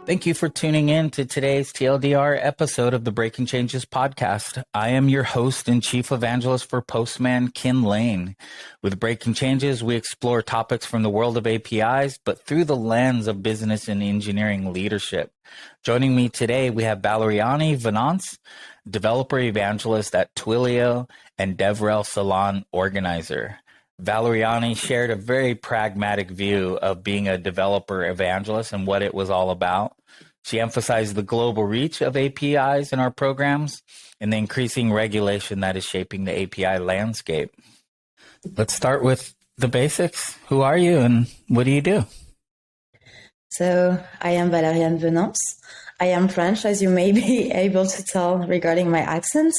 Thank you for tuning in to today's TLDR episode of the Breaking Changes podcast. I am your host and chief evangelist for Postman, Ken Lane. With Breaking Changes, we explore topics from the world of APIs, but through the lens of business and engineering leadership. Joining me today, we have Valériane Venance, developer evangelist at Twilio and DevRel Salon organizer. Valériane shared a very pragmatic view of being a developer evangelist and what it was all about. She emphasized the global reach of APIs in our programs and the increasing regulation that is shaping the API landscape. Let's start with the basics. Who are you and what do you do? So I am Valériane Venance. I am French, as you may be able to tell regarding my accents.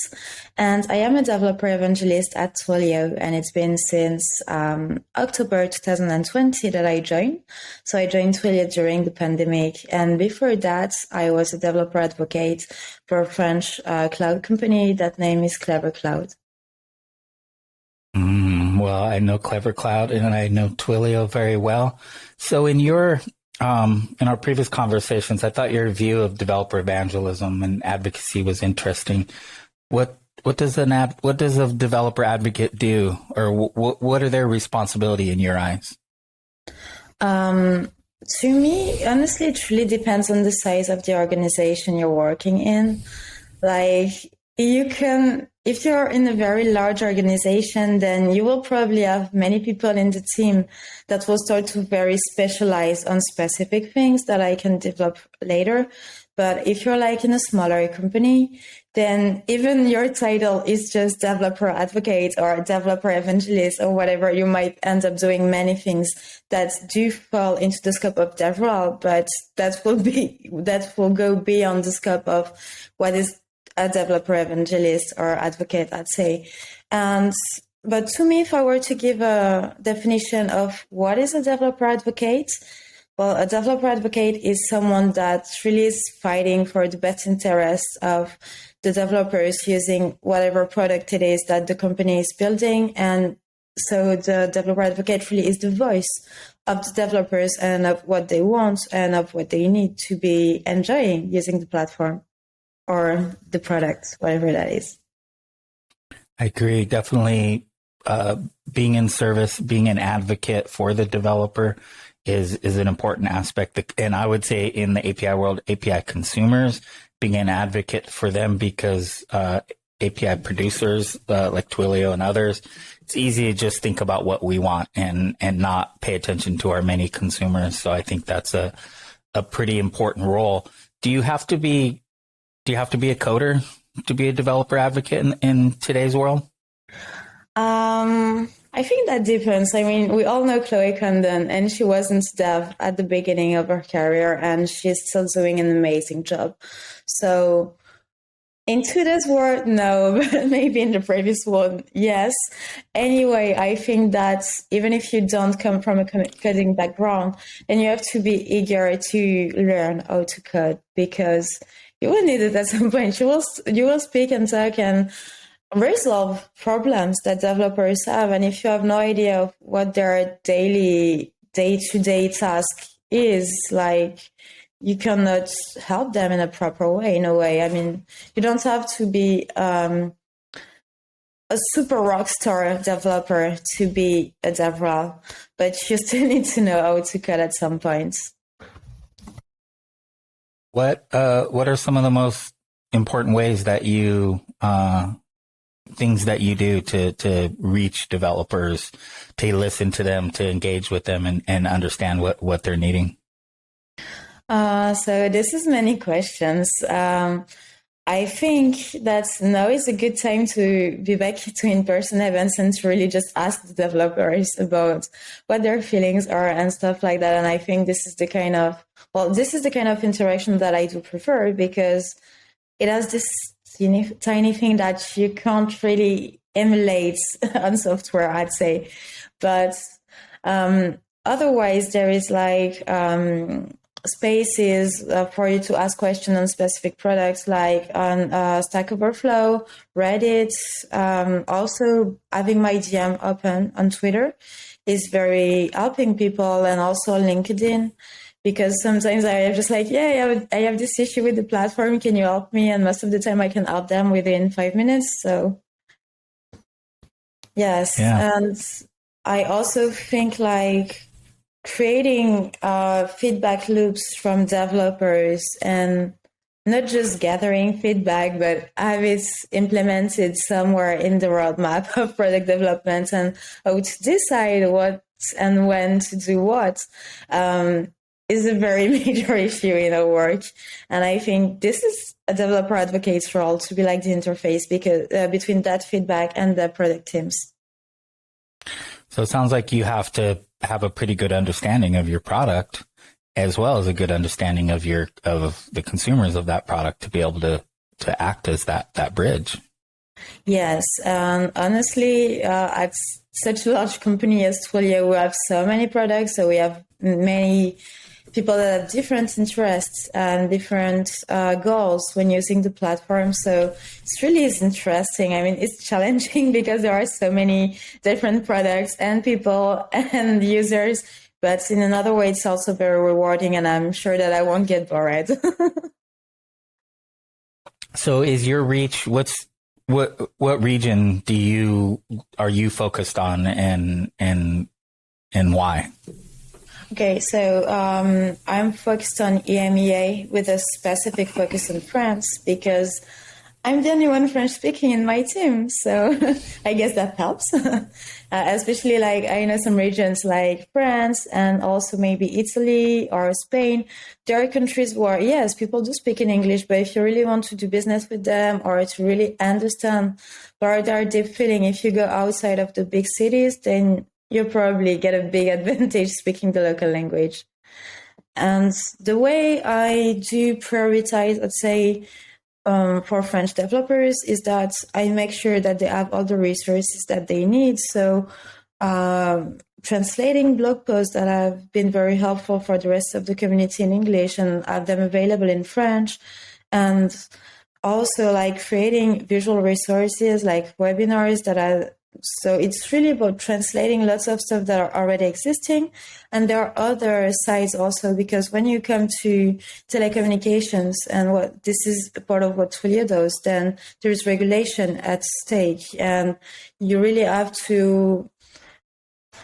And I am a developer evangelist at Twilio, and it's been since October 2020 that I joined. So I joined Twilio during the pandemic. And before that, I was a developer advocate for a French cloud company. That name is Clever Cloud. Well, I know Clever Cloud and I know Twilio very well. So in our previous conversations, I thought your view of developer evangelism and advocacy was interesting. What does a developer advocate do, or what are their responsibility in your eyes? To me, honestly, it really depends on the size of the organization you're working in. Like, if you're in a very large organization, then you will probably have many people in the team that will start to very specialize on specific things that I can develop later. But if you're like in a smaller company, then even your title is just developer advocate or developer evangelist or whatever, you might end up doing many things that do fall into the scope of DevRel, but that will go beyond the scope of what is a developer evangelist or advocate, I'd say. But to me, if I were to give a definition of what is a developer advocate, well, a developer advocate is someone that really is fighting for the best interests of the developers using whatever product it is that the company is building. And so the developer advocate really is the voice of the developers and of what they want and of what they need to be enjoying using the platform or the product, whatever that is. I agree. Definitely being in service, being an advocate for the developer is an important aspect. And I would say in the API world, API consumers, being an advocate for them because API producers like Twilio and others, it's easy to just think about what we want and not pay attention to our many consumers. So I think that's a pretty important role. Do you have to be a coder to be a developer advocate in today's world? I think that depends. I mean, we all know Chloe Condon, and she wasn't dev at the beginning of her career, and she's still doing an amazing job. So in today's world, no, but maybe in the previous one, yes. Anyway, I think that even if you don't come from a coding background, then you have to be eager to learn how to code because you will need it at some point. You will speak and talk and resolve problems that developers have. And if you have no idea of what their daily, day-to-day task is, like, you cannot help them in a proper way, in a way. I mean, you don't have to be a super rock star developer to be a DevRel, but you still need to know how to code at some point. What are some of the most important ways that things that you do to reach developers, to listen to them, to engage with them and understand what they're needing? So this is many questions. I think that now is a good time to be back to in-person events and to really just ask the developers about what their feelings are and stuff like that. And I think this is the kind of interaction that I do prefer because it has this tiny thing that you can't really emulate on software, I'd say. But otherwise, there is like spaces for you to ask questions on specific products, like on Stack Overflow, Reddit. Also, having my DM open on Twitter is very helping people, and also LinkedIn. because sometimes I am just like, yeah, I have this issue with the platform. Can you help me? And most of the time I can help them within 5 minutes. So yes. Yeah. And I also think like creating feedback loops from developers and not just gathering feedback, but have it implemented somewhere in the roadmap of product development and how to decide what and when to do what is a very major issue in our work. And I think this is a developer advocate's role to be like the interface because between that feedback and the product teams. So it sounds like you have to have a pretty good understanding of your product as well as a good understanding of the consumers of that product to be able to act as that bridge. Yes. Honestly, at such a large company as Twilio, we have so many products. So we have many people that have different interests and different goals when using the platform. So it's really interesting. I mean, it's challenging because there are so many different products and people and users. But in another way, it's also very rewarding, and I'm sure that I won't get bored. So is your reach, what region are you focused on and why? Okay, so I'm focused on EMEA with a specific focus on France because I'm the only one French speaking in my team. So I guess that helps. Especially like I know some regions like France and also maybe Italy or Spain. There are countries where, yes, people do speak in English, but if you really want to do business with them or to really understand where they're deep feeling, if you go outside of the big cities, then you probably get a big advantage speaking the local language. And the way I do prioritize, I'd say, for French developers is that I make sure that they have all the resources that they need. So translating blog posts that have been very helpful for the rest of the community in English and have them available in French. And also like creating visual resources like webinars that are, so it's really about translating lots of stuff that are already existing. And there are other sides also, because when you come to telecommunications and what this is part of what Twilio does, then there's regulation at stake. And you really have to,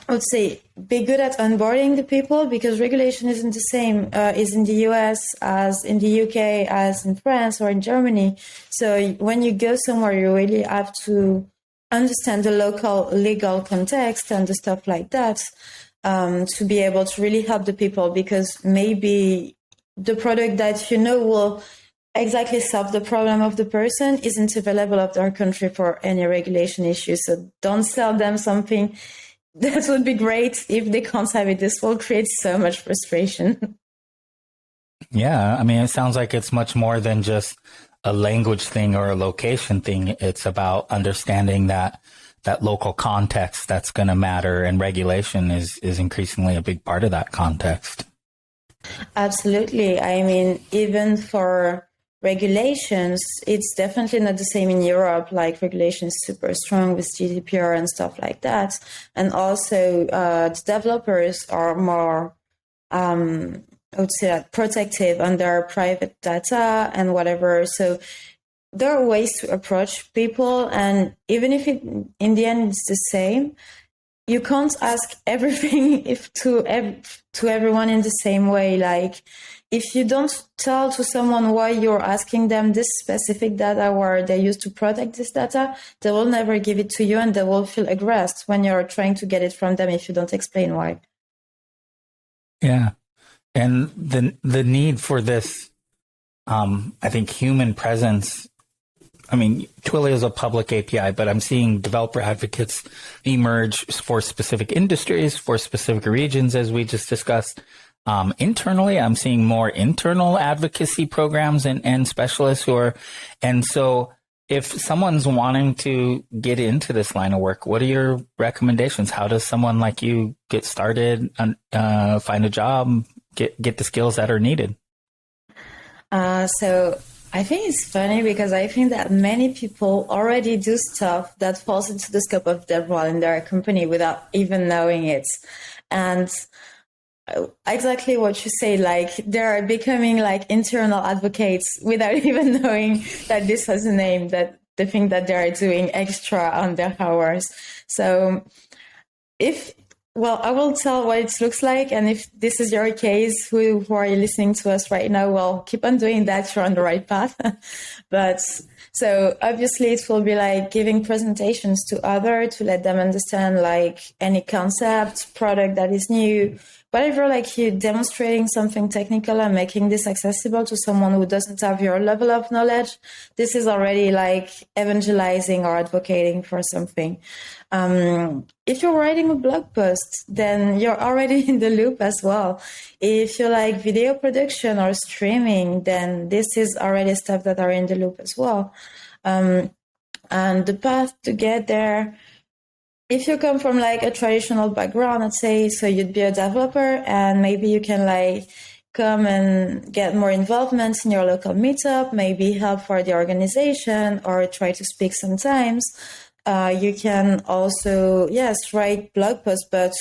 I would say, be good at onboarding the people because regulation isn't the same is in the US as in the UK as in France or in Germany. So when you go somewhere, you really have to understand the local legal context and the stuff like that to be able to really help the people, because maybe the product that you know will exactly solve the problem of the person isn't available of their country for any regulation issues. So don't sell them something that would be great if they can't have it. This will create so much frustration. Yeah, I mean, it sounds like it's much more than just a language thing or a location thing. It's about understanding that local context that's going to matter, and regulation is increasingly a big part of that context. Absolutely. I mean, even for regulations, it's definitely not the same in Europe. Like regulation is super strong with GDPR and stuff like that. And also the developers are more I would say that protective on their private data and whatever. So there are ways to approach people, and even if it in the end it's the same, you can't ask everything to everyone in the same way. Like if you don't tell to someone why you're asking them this specific data where they used to protect this data, they will never give it to you, and they will feel aggressed when you're trying to get it from them if you don't explain why. Yeah. And the need for this, I think, human presence. I mean, Twilio is a public API, but I'm seeing developer advocates emerge for specific industries, for specific regions, as we just discussed. Internally, I'm seeing more internal advocacy programs and specialists and so if someone's wanting to get into this line of work, what are your recommendations? How does someone like you get started, find a job, get the skills that are needed? So I think it's funny because I think that many people already do stuff that falls into the scope of DevRel in their company without even knowing it. And exactly what you say. Like they're becoming like internal advocates without even knowing that this has a name, that they think that they're doing extra on their hours. So I will tell what it looks like. And if this is your case, who are you listening to us right now? Well, keep on doing that. You're on the right path. But so obviously it will be like giving presentations to others to let them understand like any concept, product that is new, whatever, like you demonstrating something technical and making this accessible to someone who doesn't have your level of knowledge. This is already like evangelizing or advocating for something. If you're writing a blog post, then you're already in the loop as well. If you like video production or streaming, then this is already stuff that are in the loop as well. And the path to get there, if you come from like a traditional background, let's say, so you'd be a developer and maybe you can like come and get more involvement in your local meetup, maybe help for the organization or try to speak sometimes. You can also, yes, write blog posts, but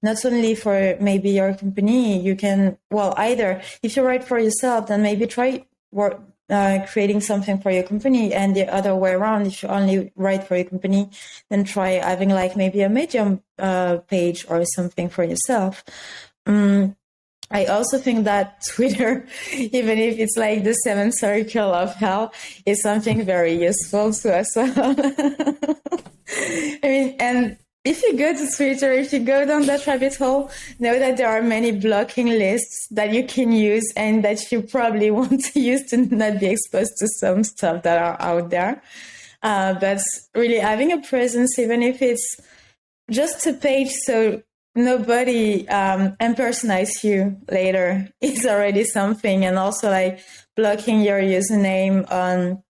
not only for maybe your company. You can, well, either if you write for yourself, then maybe try creating something for your company, and the other way around. If you only write for your company, then try having like maybe a Medium page or something for yourself. I also think that Twitter, even if it's like the seventh circle of hell, is something very useful to us. I mean, and if you go to Twitter, if you go down that rabbit hole, know that there are many blocking lists that you can use and that you probably want to use to not be exposed to some stuff that are out there. But really having a presence, even if it's just a page, so nobody impersonates you later, is already something. And also like blocking your username on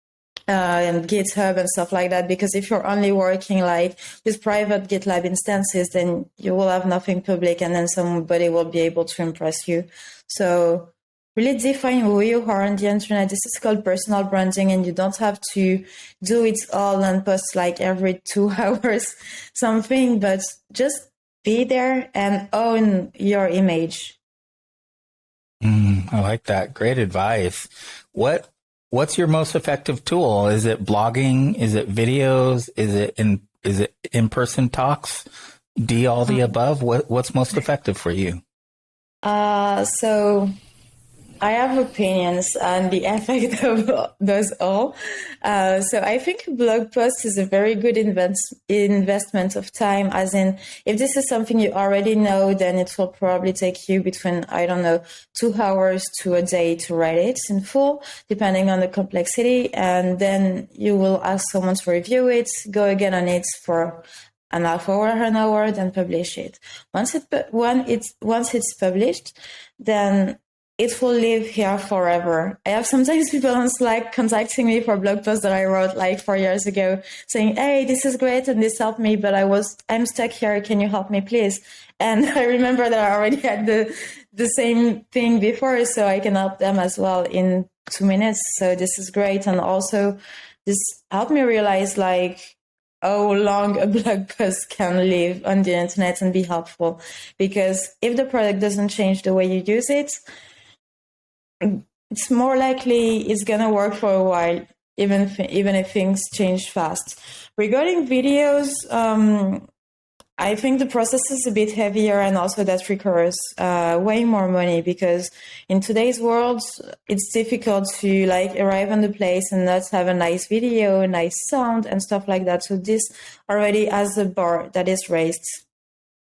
and GitHub and stuff like that, because if you're only working like with private GitLab instances, then you will have nothing public and then somebody will be able to impress you. So really define who you are on the internet. This is called personal branding, and you don't have to do it all and post like every 2 hours something, but just be there and own your image. I like that. Great advice. What's your most effective tool? Is it blogging? Is it videos? Is it in-person talks? All the above? What's most effective for you? So I have opinions on the effect of those all. So I think blog post is a very good investment of time, as in if this is something you already know, then it will probably take you between, 2 hours to a day to write it in full, depending on the complexity. And then you will ask someone to review it, go again on it for an half hour, an hour, then publish it. Once it's published, then it will live here forever. I have sometimes people on Slack contacting me for blog posts that I wrote like 4 years ago saying, hey, this is great and this helped me, but I'm stuck here. Can you help me, please? And I remember that I already had the same thing before, so I can help them as well in 2 minutes. So this is great. And also this helped me realize like how long a blog post can live on the internet and be helpful. Because if the product doesn't change the way you use it, it's more likely it's going to work for a while, even if things change fast. Regarding videos, I think the process is a bit heavier, and also that requires way more money, because in today's world, it's difficult to like arrive on the place and not have a nice video, nice sound and stuff like that. So this already has a bar that is raised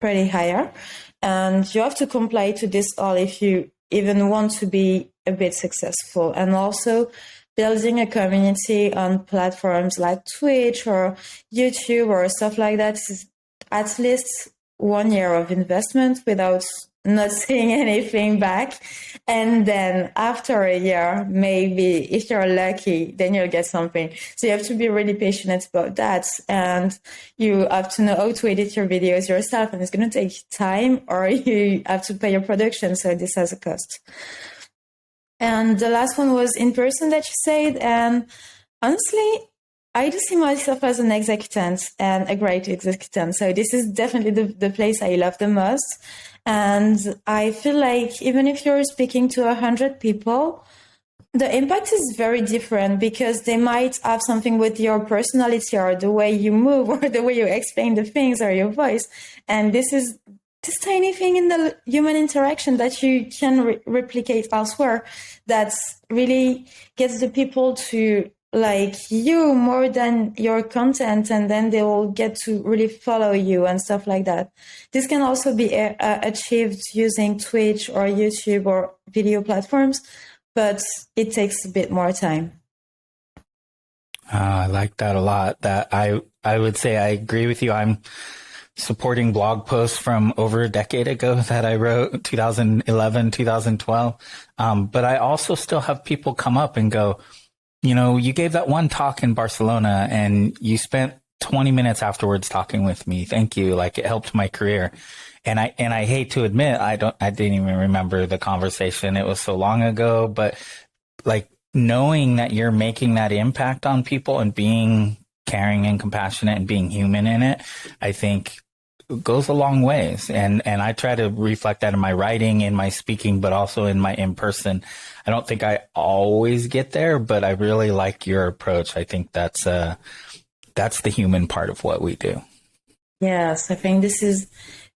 pretty higher, and you have to comply to this all if you even want to be a bit successful. And also building a community on platforms like Twitch or YouTube or stuff like that is at least 1 year of investment without not seeing anything back. And then after a year, maybe if you're lucky, then you'll get something. So you have to be really patient about that. And you have to know how to edit your videos yourself. And it's going to take time, or you have to pay your production. So this has a cost. And the last one was in person that you said. And honestly, I do see myself as an executant and a great executant. So this is definitely the place I love the most. And I feel like even if you're speaking to 100 people, the impact is very different because they might have something with your personality or the way you move or the way you explain the things or your voice. And this is this tiny thing in the human interaction that you can replicate elsewhere that really gets the people to like you more than your content, and then they will get to really follow you and stuff like that. This can also be achieved using Twitch or YouTube or video platforms, but it takes a bit more time. I like that a lot. That I would say I agree with you. I'm supporting blog posts from over a decade ago that I wrote, 2011, 2012. But I also still have people come up and go, you know, you gave that one talk in Barcelona and you spent 20 minutes afterwards talking with me. Thank you. Like, it helped my career. And I hate to admit, I didn't even remember the conversation. It was so long ago, but like knowing that you're making that impact on people and being caring and compassionate and being human in it, I think goes a long ways. And I try to reflect that in my writing, in my speaking, but also in my in-person. I don't think I always get there, but I really like your approach. I think that's the human part of what we do. Yes, I think this is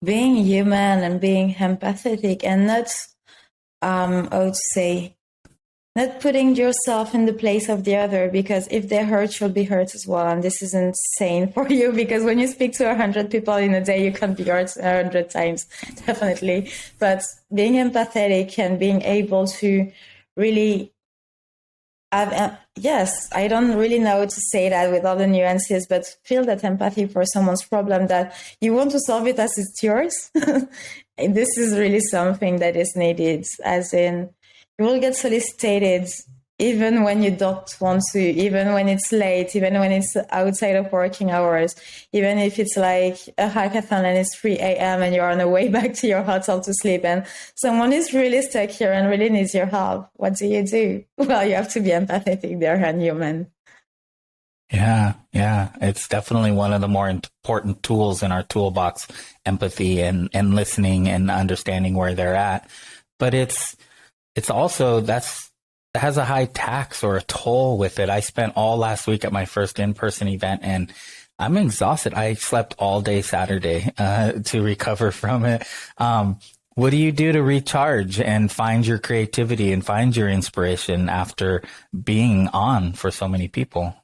being human and being empathetic and not, I would say, not putting yourself in the place of the other, because if they hurt, you'll be hurt as well. And this is insane for you, because when you speak to 100 people in a day, you can't be hurt 100 times, definitely. But being empathetic and being able to really have, yes, I don't really know how to say that with all the nuances, but feel that empathy for someone's problem, that you want to solve it as it's yours. This is really something that is needed, as in, you will get solicited even when you don't want to, even when it's late, even when it's outside of working hours, even if it's like a hackathon and it's 3 a.m. and you're on the way back to your hotel to sleep and someone is really stuck here and really needs your help. What do? Well, you have to be empathetic there and human. Yeah. It's definitely one of the more important tools in our toolbox, empathy and listening and understanding where they're at. But it's also, it has a high tax or a toll with it. I spent all last week at my first in-person event and I'm exhausted. I slept all day Saturday to recover from it. What do you do to recharge and find your creativity and find your inspiration after being on for so many people?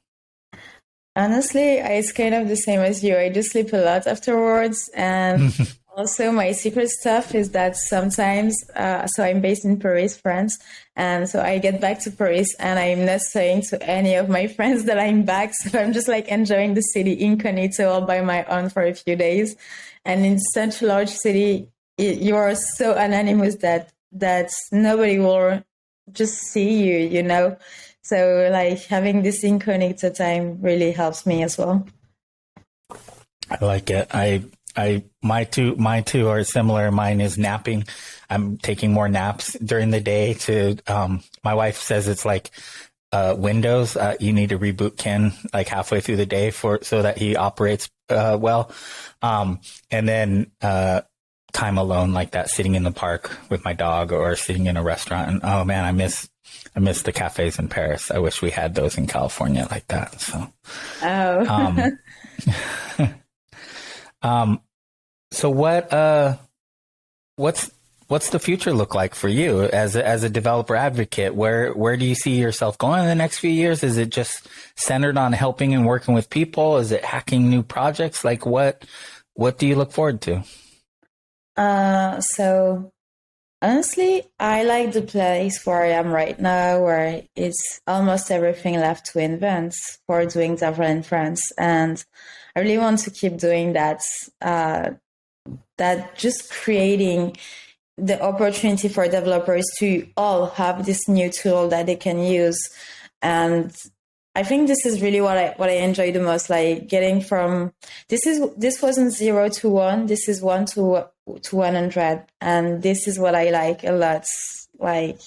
Honestly, it's kind of the same as you. I do sleep a lot afterwards. And also my secret stuff is that sometimes, so I'm based in Paris, France. And so I get back to Paris and I'm not saying to any of my friends that I'm back. So I'm just like enjoying the city incognito all by my own for a few days. And in such a large city, you are so anonymous that nobody will just see you, you know? So like having this incognito time really helps me as well. I like it. My two are similar. Mine is napping. I'm taking more naps during the day my wife says it's like Windows. You need to reboot Ken like halfway through the day so that he operates well. And then time alone like that, sitting in the park with my dog or sitting in a restaurant. And oh man, I miss the cafes in Paris. I wish we had those in California like that. So, so what's the future look like for you as a developer advocate? Where do you see yourself going in the next few years? Is it just centered on helping and working with people? Is it hacking new projects? Like what do you look forward to? So honestly, I like the place where I am right now, where it's almost everything left to invent for doing DevRel in France. And I really want to keep doing that, that just creating the opportunity for developers to all have this new tool that they can use. And I think this is really what I enjoy the most, like getting from, this wasn't 0 to 1, this is 1 to 100. And this is what I like a lot. Like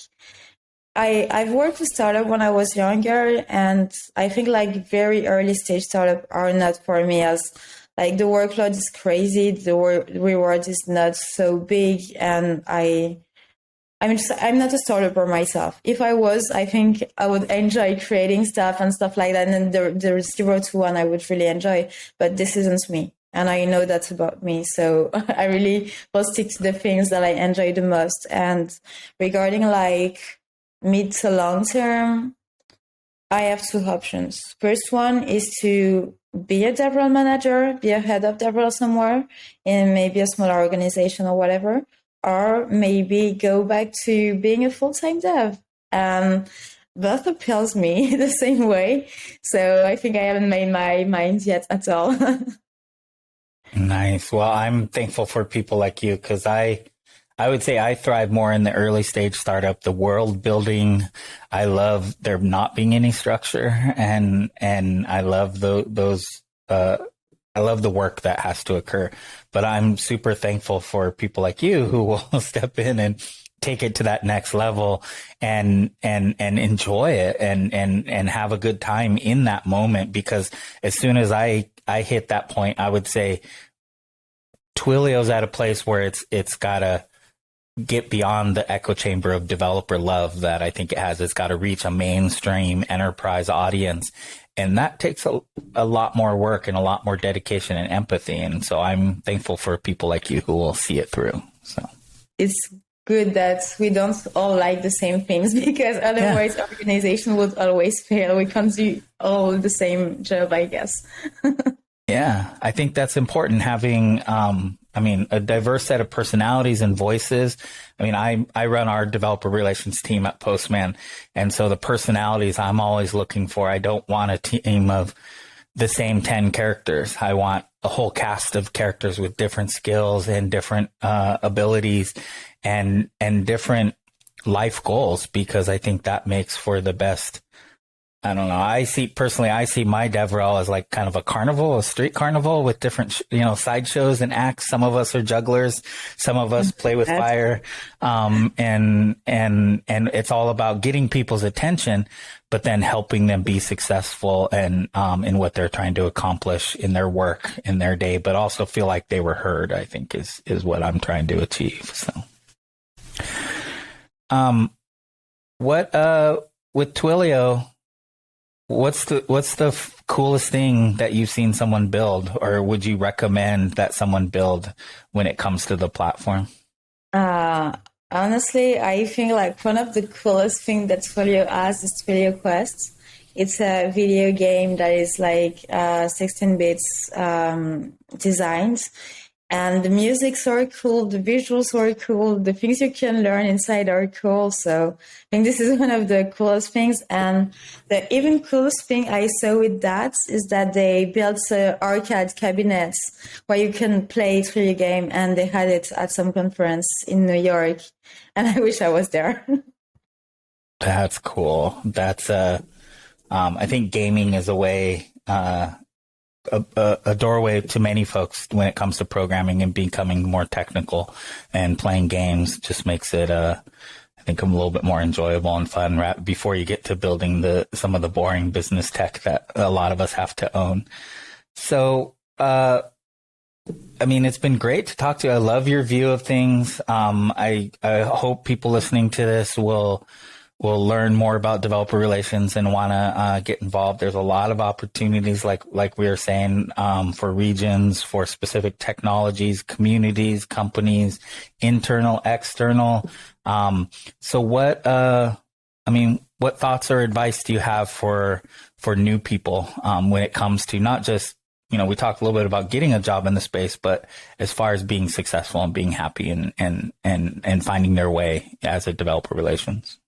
I've worked with startup when I was younger, and I think like very early stage startup are not for me, as like the workload is crazy, the reward is not so big, and I'm not a startuper myself. If I was, I think I would enjoy creating stuff and stuff like that. And then the 0 to 1 I would really enjoy, but this isn't me. And I know that's about me. So I really will stick to the things that I enjoy the most. And regarding like mid to long term, I have two options. First one is to be a DevRel manager, be a head of DevRel somewhere in maybe a smaller organization or whatever, or maybe go back to being a full-time dev. Both appeals me the same way. So I think I haven't made my mind yet at all. Nice. Well, I'm thankful for people like you, because I would say I thrive more in the early stage startup, the world building. I love there not being any structure, and I love I love the work that has to occur. But I'm super thankful for people like you who will step in and take it to that next level and enjoy it and have a good time in that moment. Because as soon as I hit that point, I would say Twilio's at a place where it's gotta get beyond the echo chamber of developer love that I think it has. It's got to reach a mainstream enterprise audience. And that takes a lot more work and a lot more dedication and empathy. And so I'm thankful for people like you who will see it through. So it's good that we don't all like the same things, because otherwise organization would always fail. We can't do all the same job, I guess. Yeah, I think that's important, having, a diverse set of personalities and voices. I mean, I run our developer relations team at Postman. And so the personalities I'm always looking for, I don't want a team of the same 10 characters. I want a whole cast of characters with different skills and different abilities and different life goals, because I think that makes for the best. I don't know. I see my DevRel as like kind of a carnival, a street carnival with different, sideshows and acts. Some of us are jugglers. Some of us play with fire. And it's all about getting people's attention, but then helping them be successful and, in what they're trying to accomplish in their work, in their day, but also feel like they were heard, I think is what I'm trying to achieve. So, with Twilio, what's the coolest thing that you've seen someone build, or would you recommend that someone build when it comes to the platform? Honestly, I think like one of the coolest things that Twilio has is Twilio Quest. It's a video game that is like 16 bits designed. And the music's are cool, the visuals are cool, the things you can learn inside are cool. So I think this is one of the coolest things. And the even coolest thing I saw with that is that they built arcade cabinets where you can play through your game, and they had it at some conference in New York. And I wish I was there. That's cool. That's I think gaming is a way, a doorway to many folks when it comes to programming and becoming more technical, and playing games just makes it, I think, a little bit more enjoyable and fun before you get to building some of the boring business tech that a lot of us have to own. So, it's been great to talk to you. I love your view of things. I hope people listening to this will learn more about developer relations and want to get involved. There's a lot of opportunities, like we were saying, for regions, for specific technologies, communities, companies, internal, external. So what thoughts or advice do you have for new people when it comes to not just, we talked a little bit about getting a job in the space, but as far as being successful and being happy and finding their way as a developer relations?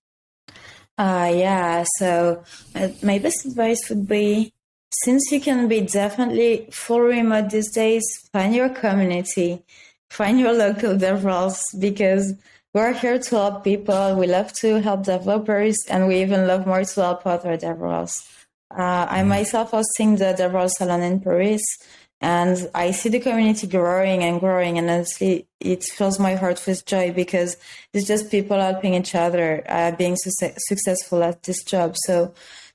So my best advice would be, since you can be definitely full remote these days, find your community, find your local DevRels, because we're here to help people. We love to help developers, and we even love more to help other DevRels. I myself hosting the DevRel Salon in Paris. And I see the community growing and growing, and honestly, it fills my heart with joy because it's just people helping each other, being successful at this job. So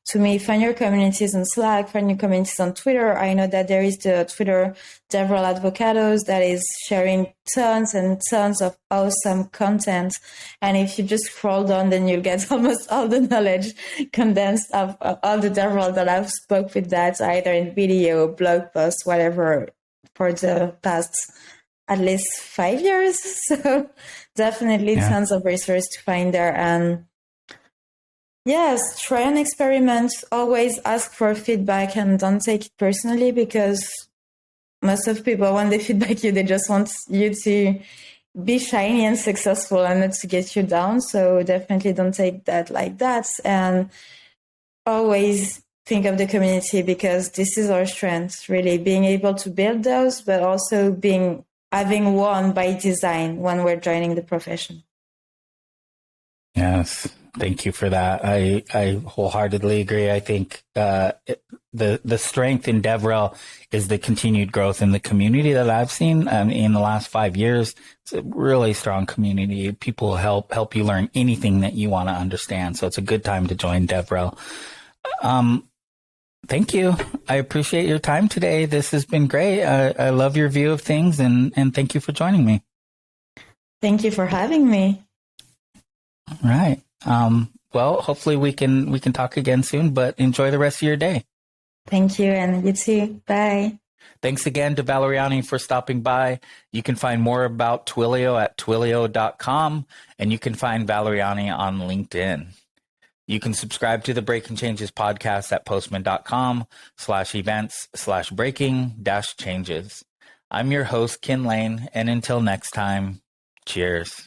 to me, find your communities on Slack, find your communities on Twitter. I know that there is the Twitter DevRel Advocados that is sharing tons and tons of awesome content. And if you just scroll down, then you'll get almost all the knowledge condensed of all the DevRel that I've spoke with that, either in video, blog posts, whatever, for the past at least 5 years. So definitely tons of resources to find there. And yes, try and experiment. Always ask for feedback and don't take it personally, because most of people, when they feedback you, they just want you to be shiny and successful and not to get you down. So definitely don't take that like that. And always think of the community, because this is our strength, really being able to build those, but also having one by design when we're joining the profession. Yes. Thank you for that. I wholeheartely agree. I think the strength in DevRel is the continued growth in the community that I've seen in the last 5 years. It's a really strong community. People help you learn anything that you want to understand. So it's a good time to join DevRel. Thank you. I appreciate your time today. This has been great. I love your view of things, and thank you for joining me. Thank you for having me. All right. Well, hopefully we can talk again soon, but enjoy the rest of your day. Thank you, and you too. Bye. Thanks again to Valériane for stopping by. You can find more about Twilio at twilio.com, and you can find Valériane on LinkedIn. You can subscribe to the Breaking Changes podcast at postman.com/events/breaking-changes. I'm your host, Kin Lane, and until next time, cheers.